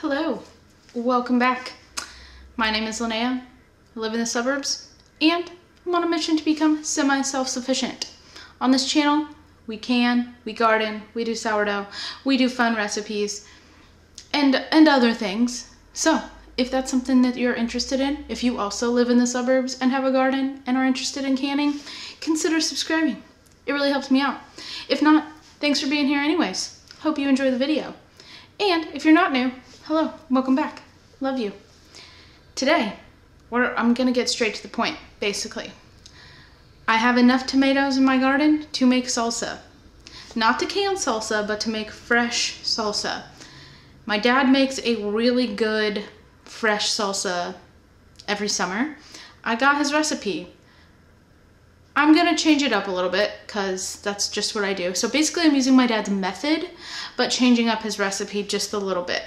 Hello, welcome back. My name is Linnea, I live in the suburbs, and I'm on a mission to become semi-self-sufficient. On this channel, we garden, we do sourdough, we do fun recipes, and other things. So, if that's something that you're interested in, if you also live in the suburbs and have a garden and are interested in canning, consider subscribing. It really helps me out. If not, thanks for being here anyways. Hope you enjoy the video. And if you're not new, hello, welcome back. Love you. Today, I'm gonna get straight to the point, basically. I have enough tomatoes in my garden to make salsa. Not to can salsa, but to make fresh salsa. My dad makes a really good fresh salsa every summer. I got his recipe. I'm gonna change it up a little bit because that's just what I do. So basically I'm using my dad's method, but changing up his recipe just a little bit.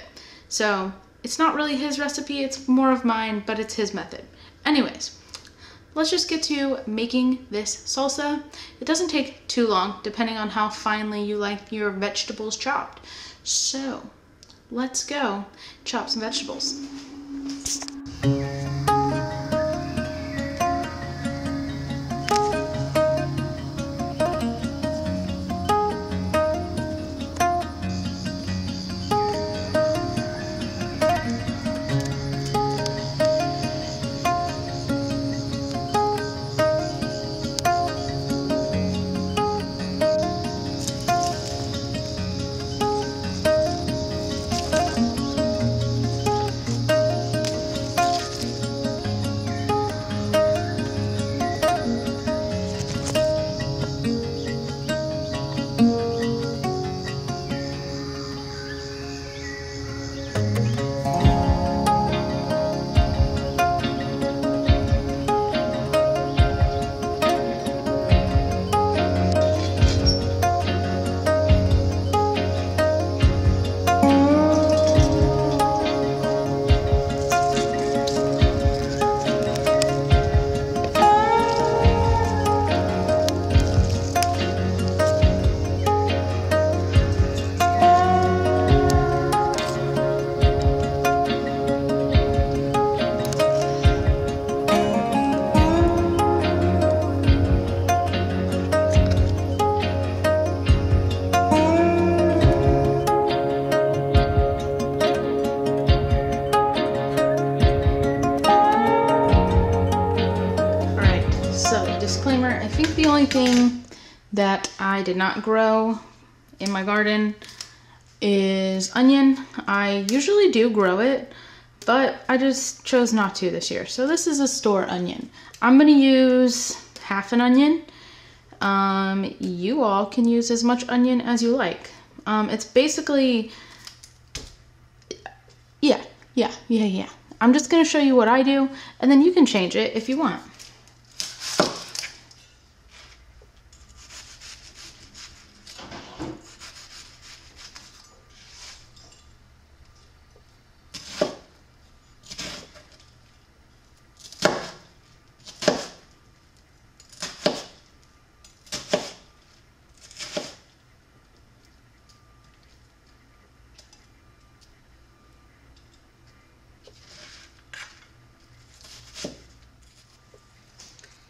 So it's not really his recipe, it's more of mine, but it's his method. Anyways, let's just get to making this salsa. It doesn't take too long, depending on how finely you like your vegetables chopped. So let's go chop some vegetables. Disclaimer, I think the only thing that I did not grow in my garden is onion. I usually do grow it, but I just chose not to this year. So this is a store onion. I'm gonna use half an onion. You all can use as much onion as you like. It's basically, yeah. I'm just gonna show you what I do, and then you can change it if you want.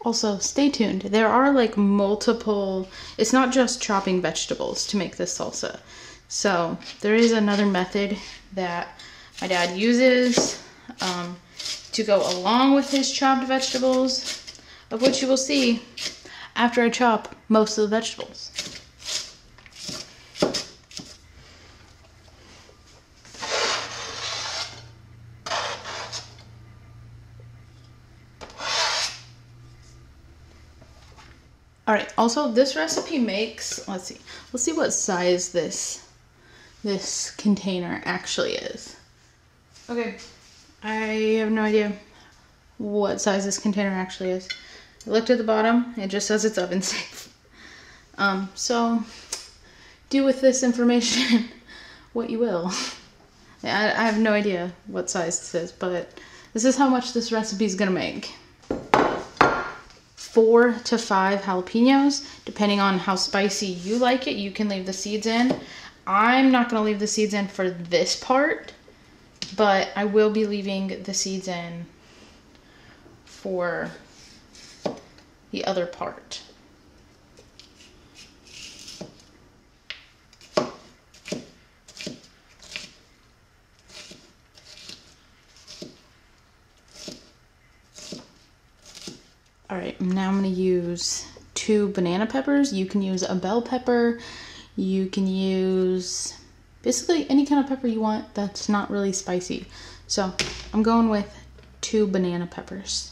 Also, stay tuned. There are like multiple, it's not just chopping vegetables to make this salsa. So there is another method that my dad uses to go along with his chopped vegetables, of which you will see after I chop most of the vegetables. All right, also this recipe makes, let's see what size this container actually is. Okay, I have no idea what size this container actually is. I looked at the bottom, it just says it's oven safe. So do with this information what you will. I have no idea what size this is, but this is how much this recipe is gonna make. 4 to 5 jalapenos, depending on how spicy you like it. You can leave the seeds in. I'm not going to leave the seeds in for this part but I will be leaving the seeds in for the other part. All right, now I'm gonna use 2 banana peppers. You can use a bell pepper. You can use basically any kind of pepper you want that's not really spicy. So I'm going with 2 banana peppers.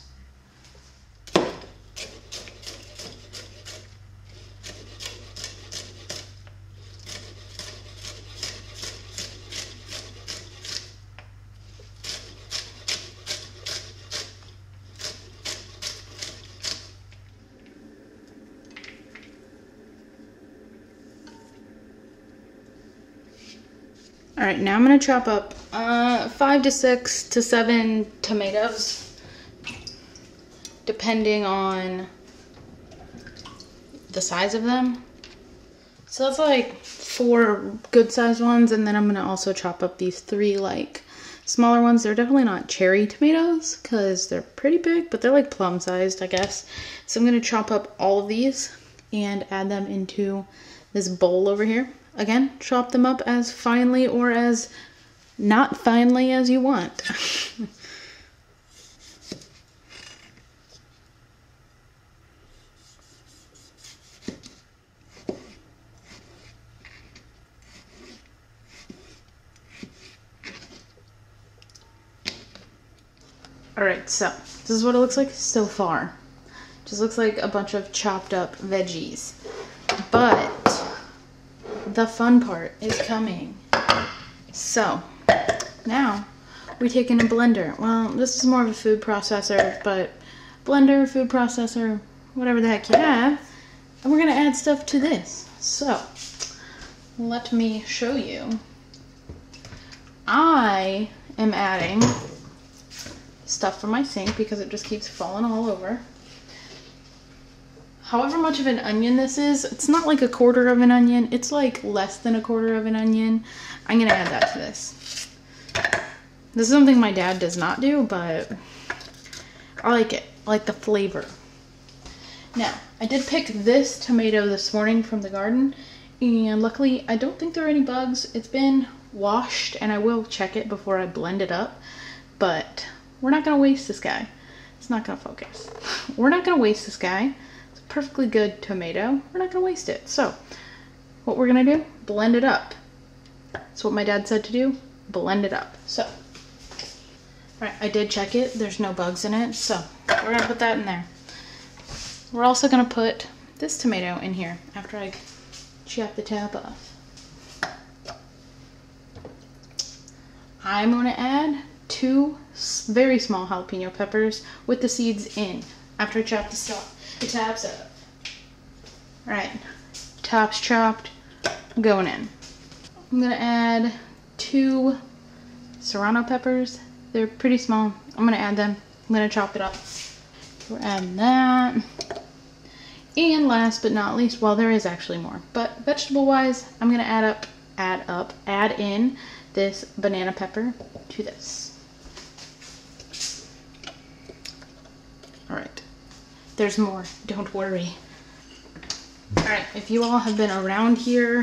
All right, now I'm gonna chop up 5 to 6 to 7 tomatoes, depending on the size of them. So that's like 4 good sized ones, and then I'm gonna also chop up these 3 like smaller ones. They're definitely not cherry tomatoes because they're pretty big, but they're like plum sized, I guess. So I'm gonna chop up all of these and add them into this bowl over here. Again, chop them up as finely or as not finely as you want. Alright, so this is what it looks like so far. Just looks like a bunch of chopped up veggies. But the fun part is coming. So now we take in a blender. Well, this is more of a food processor, but blender, food processor, whatever the heck you have. And we're gonna add stuff to this. So let me show you. I am adding stuff from my sink because it just keeps falling all over. However much of an onion this is, it's not like 1/4 of an onion, it's like less than 1/4 of an onion. I'm gonna add that to this. This is something my dad does not do, but I like it. I like the flavor. Now, I did pick this tomato this morning from the garden, and luckily I don't think there are any bugs. It's been washed, and I will check it before I blend it up, but we're not gonna waste this guy. It's not gonna focus. We're not gonna waste this guy. Perfectly good tomato. We're not gonna waste it. So what we're gonna do, blend it up. That's what my dad said to do, blend it up. So, all right, I did check it. There's no bugs in it. So we're gonna put that in there. We're also gonna put this tomato in here after I chop the top off. I'm gonna add 2 very small jalapeno peppers with the seeds in after I chop the tops up. All right, tops chopped, going in. I'm gonna add 2 serrano peppers. They're pretty small. I'm gonna add them. I'm gonna chop it up. We're adding that. And last but not least, well, there is actually more, but vegetable wise, I'm gonna add in this banana pepper to this. All right. There's more, don't worry. All right, if you all have been around here,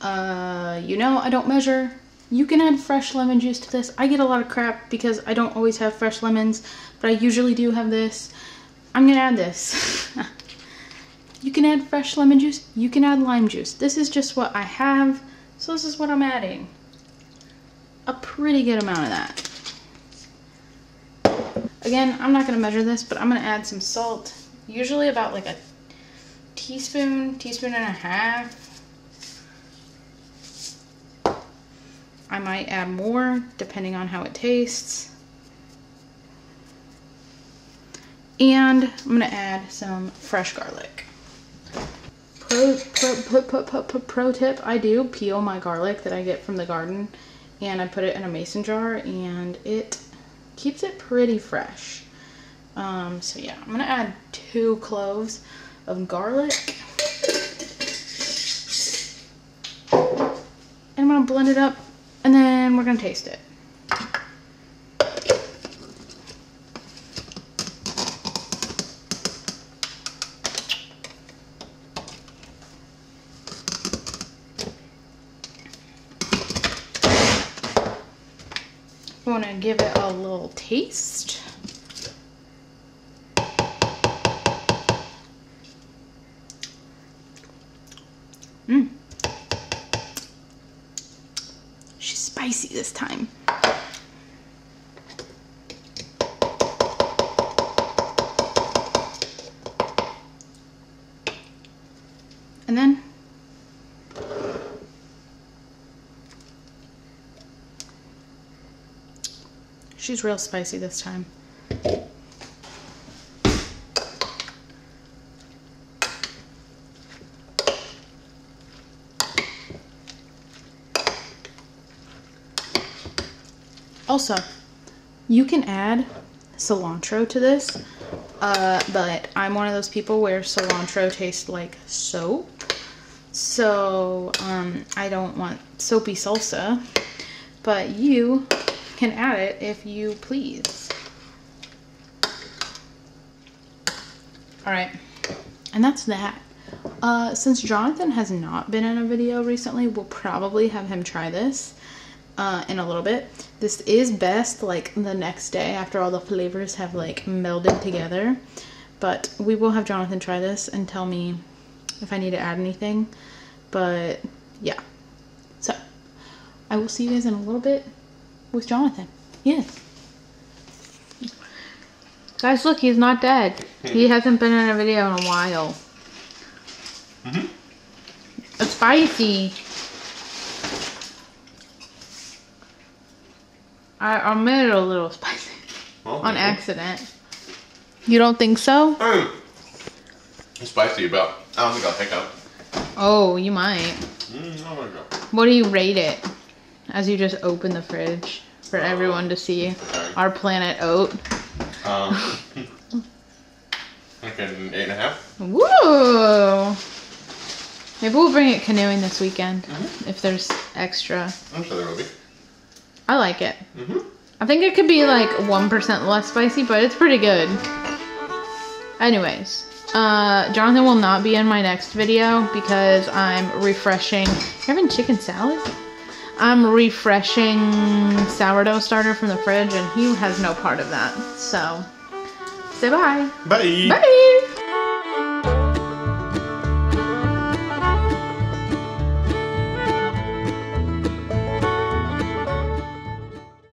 you know I don't measure. You can add fresh lemon juice to this. I get a lot of crap because I don't always have fresh lemons, but I usually do have this. I'm gonna add this. You can add fresh lemon juice, you can add lime juice. This is just what I have, so this is what I'm adding. A pretty good amount of that. Again, I'm not gonna measure this, but I'm gonna add some salt. Usually about like a teaspoon and a half. I might add more depending on how it tastes. And I'm gonna add some fresh garlic. Pro tip, I do peel my garlic that I get from the garden and I put it in a mason jar and it keeps it pretty fresh. So yeah, I'm gonna add 2 cloves of garlic. And I'm gonna blend it up and then we're gonna taste it. Want to give it a little taste. She's spicy this time. And then she's real spicy this time. Also, you can add cilantro to this, but I'm one of those people where cilantro tastes like soap. So, I don't want soapy salsa, but you can add it if you please. Alright, and that's that. Since Jonathan has not been in a video recently, we'll probably have him try this in a little bit. This is best like the next day after all the flavors have like melded together, but we will have Jonathan try this and tell me if I need to add anything. But yeah, so I will see you guys in a little bit with Jonathan. Yes. Guys, look, he's not dead. He hasn't been in a video in a while. It's spicy. I made it a little spicy. Well, on accident. You don't think so? It's spicy, but I don't think I'll hiccup. Oh, you might. Oh my God. What do you rate it? As you just open the fridge for everyone to see. Okay. Our planet oat. Like an 8.5. Woo! Maybe we'll bring it canoeing this weekend if there's extra. I'm sure there will be. I like it. I think it could be like 1% less spicy, but it's pretty good. Anyways, Jonathan will not be in my next video because I'm refreshing. You're having chicken salad? I'm refreshing sourdough starter from the fridge, and he has no part of that. So, say bye. Bye. Bye.